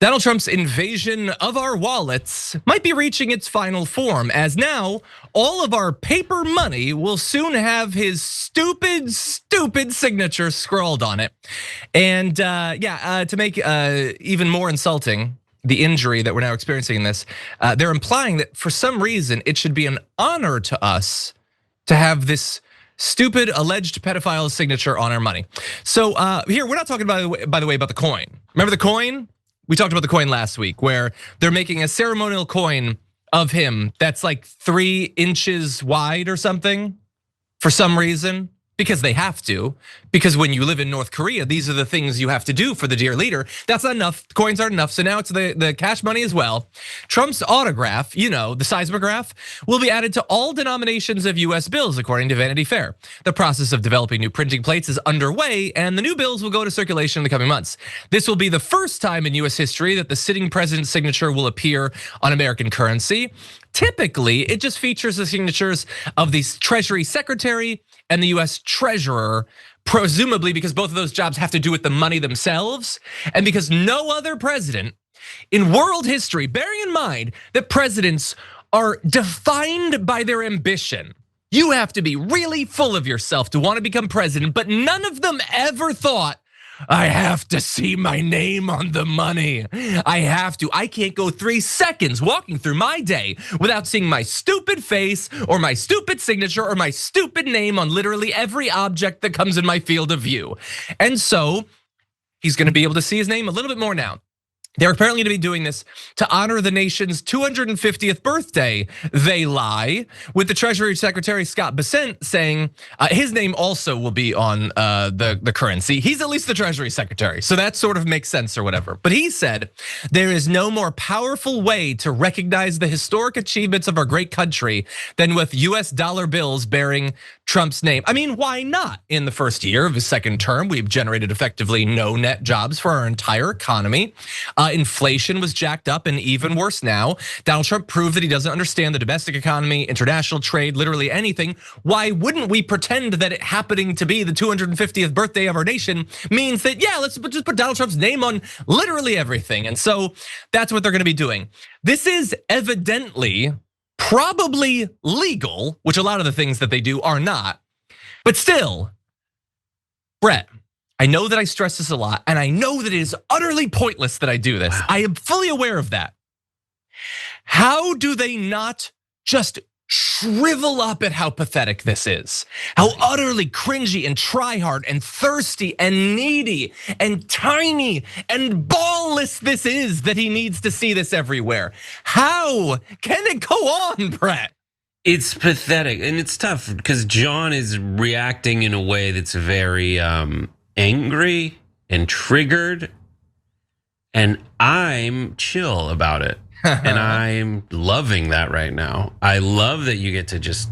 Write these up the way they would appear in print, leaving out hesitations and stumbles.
Donald Trump's invasion of our wallets might be reaching its final form, as now all of our paper money will soon have his stupid signature scrawled on it. And to make even more insulting the injury that we're now experiencing in this, they're implying that for some reason it should be an honor to us to have this stupid alleged pedophile signature on our money. So here, we're not talking by the way about the coin. Remember the coin? We talked about the coin last week where they're making a ceremonial coin of him that's like 3 inches wide or something for some reason, because they have to, because when you live in North Korea, these are the things you have to do for the dear leader. That's not enough, coins aren't enough, so now it's the cash money as well. Trump's autograph, the seismograph, will be added to all denominations of US bills, according to Vanity Fair. The process of developing new printing plates is underway, and the new bills will go to circulation in the coming months. This will be the first time in US history that the sitting president's signature will appear on American currency. Typically, it just features the signatures of the Treasury Secretary and the US Treasurer, presumably because both of those jobs have to do with the money themselves, and because no other president in world history, bearing in mind that presidents are defined by their ambition. You have to be really full of yourself to want to become president, but none of them ever thought, I have to see my name on the money. I have to. I can't go 3 seconds walking through my day without seeing my stupid face or my stupid signature or my stupid name on literally every object that comes in my field of view. And so he's gonna be able to see his name a little bit more now. They're apparently gonna be doing this to honor the nation's 250th birthday, they lie, with the Treasury Secretary Scott Bessent saying his name also will be on the currency. He's at least the Treasury Secretary, so that sort of makes sense or whatever. But he said, there is no more powerful way to recognize the historic achievements of our great country than with US dollar bills bearing Trump's name. I mean, why not? In the first year of his second term, we've generated effectively no net jobs for our entire economy. Inflation was jacked up and even worse now. Donald Trump proved that he doesn't understand the domestic economy, international trade, literally anything. Why wouldn't we pretend that it happening to be the 250th birthday of our nation means that, yeah, let's just put Donald Trump's name on literally everything. And so that's what they're gonna be doing. This is evidently probably legal, which a lot of the things that they do are not, but still, Brett, I know that I stress this a lot, and I know that it is utterly pointless that I do this. Wow. I am fully aware of that. How do they not just shrivel up at how pathetic this is? How utterly cringy and try-hard and thirsty and needy and tiny and ballless this is that he needs to see this everywhere. How can it go on, Brett? It's pathetic, and it's tough because John is reacting in a way that's very angry and triggered, and I'm chill about it. And I'm loving that right now. I love that you get to just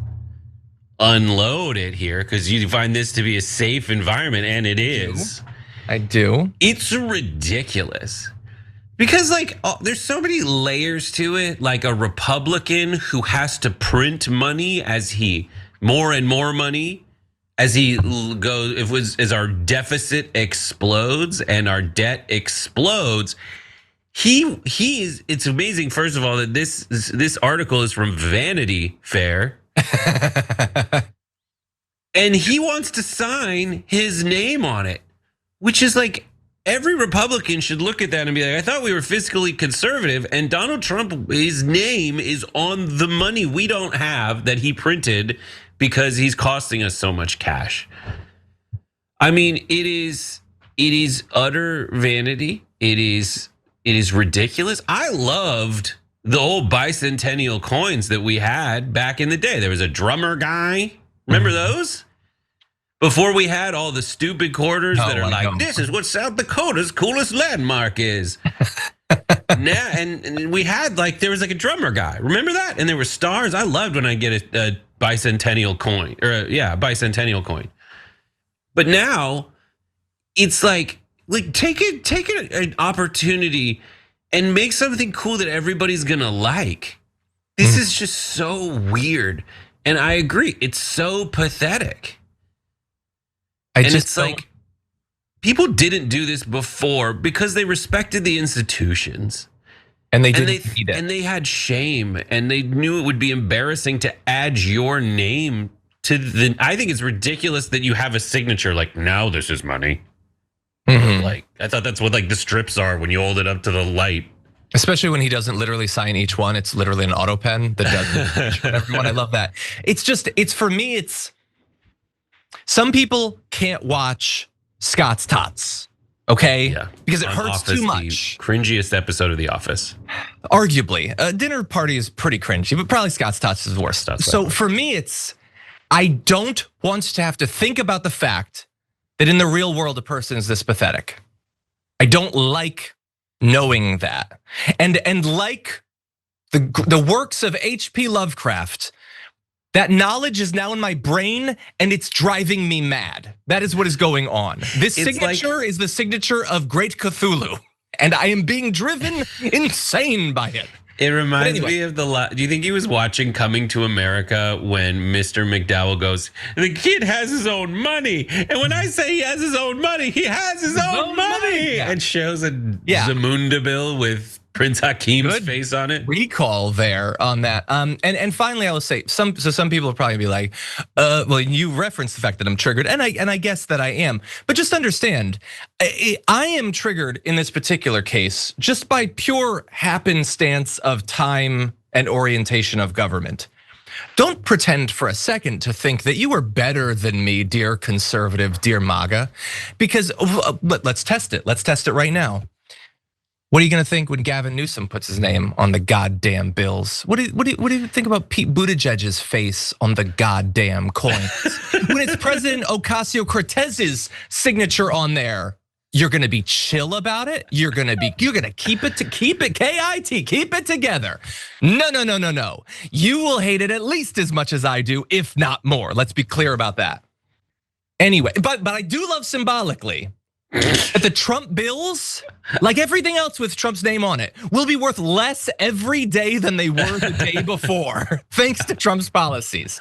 unload it here because you find this to be a safe environment, and it is. I do. It's ridiculous because there's so many layers to it. Like a Republican who has to print money as more and more money as he goes, as our deficit explodes and our debt explodes. It's amazing, first of all, that this article is from Vanity Fair. And he wants to sign his name on it, which is like every Republican should look at that and be like, I thought we were fiscally conservative, and Donald Trump, his name is on the money we don't have that he printed because he's costing us so much cash. I mean, it is utter vanity. It is ridiculous. I loved the old bicentennial coins that we had back in the day. There was a drummer guy. Remember those? Before we had all the stupid quarters that are like, this is what South Dakota's coolest landmark is. Now, and we had there was a drummer guy. Remember that? And there were stars. I loved when I get a bicentennial coin, or bicentennial coin. But now it's like take an opportunity and make something cool that everybody's gonna like. This is just so weird, and I agree, it's so pathetic. people didn't do this before because they respected the institutions. And they didn't need it. And they had shame, and they knew it would be embarrassing to add your name to the. I think it's ridiculous that you have a signature like, now this is money. Like, I thought that's what like the strips are when you hold it up to the light. Especially when he doesn't literally sign each one. It's literally an auto pen that does everyone. I love that. It's just, it's for me, it's some people can't watch Scott's Tots, okay? Yeah. Because it On hurts Office, too much. The cringiest episode of The Office. Arguably. A dinner party is pretty cringy, but probably Scott's Tots is worse. So for me, it's, I don't want to have to think about the fact that in the real world, a person is this pathetic. I don't like knowing that. And like the works of H.P. Lovecraft, that knowledge is now in my brain and it's driving me mad. That is what is going on. This signature is the signature of Great Cthulhu, and I am being driven insane by it. It reminds me of do you think he was watching Coming to America when Mr. McDowell goes, the kid has his own money. And when I say he has his own money, he has his own money. Yeah. And shows a Zamunda bill with Prince Hakim's face on it. Recall there on that. And finally, I will say some people will probably be like, well, you referenced the fact that I'm triggered, and I guess that I am. But just understand, I am triggered in this particular case just by pure happenstance of time and orientation of government. Don't pretend for a second to think that you are better than me, dear conservative, dear MAGA, because let's test it. Let's test it right now. What are you gonna think when Gavin Newsom puts his name on the goddamn bills? What do you think about Pete Buttigieg's face on the goddamn coins? When it's President Ocasio-Cortez's signature on there, you're gonna be chill about it. You're gonna keep it KIT, keep it together. No. You will hate it at least as much as I do, if not more. Let's be clear about that. Anyway, but I do love symbolically that the Trump bills, like everything else with Trump's name on it, will be worth less every day than they were the day before, thanks to Trump's policies.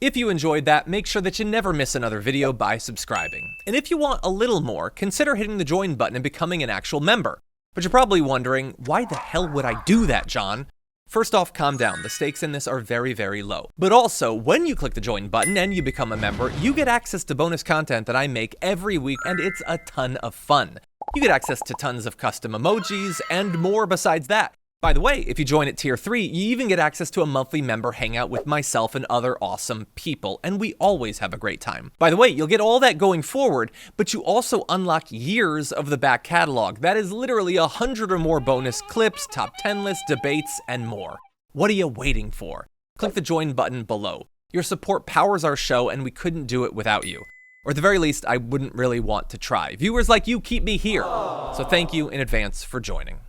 If you enjoyed that, make sure that you never miss another video by subscribing. And if you want a little more, consider hitting the join button and becoming an actual member. But you're probably wondering, why the hell would I do that, John? First off, calm down. The stakes in this are very, very low. But also, when you click the join button and you become a member, you get access to bonus content that I make every week, and it's a ton of fun. You get access to tons of custom emojis and more besides that. By the way, if you join at tier 3, you even get access to a monthly member hangout with myself and other awesome people, and we always have a great time. By the way, you'll get all that going forward, but you also unlock years of the back catalog. That is literally 100 or more bonus clips, top 10 lists, debates, and more. What are you waiting for? Click the join button below. Your support powers our show, and we couldn't do it without you. Or at the very least, I wouldn't really want to try. Viewers like you keep me here. So thank you in advance for joining.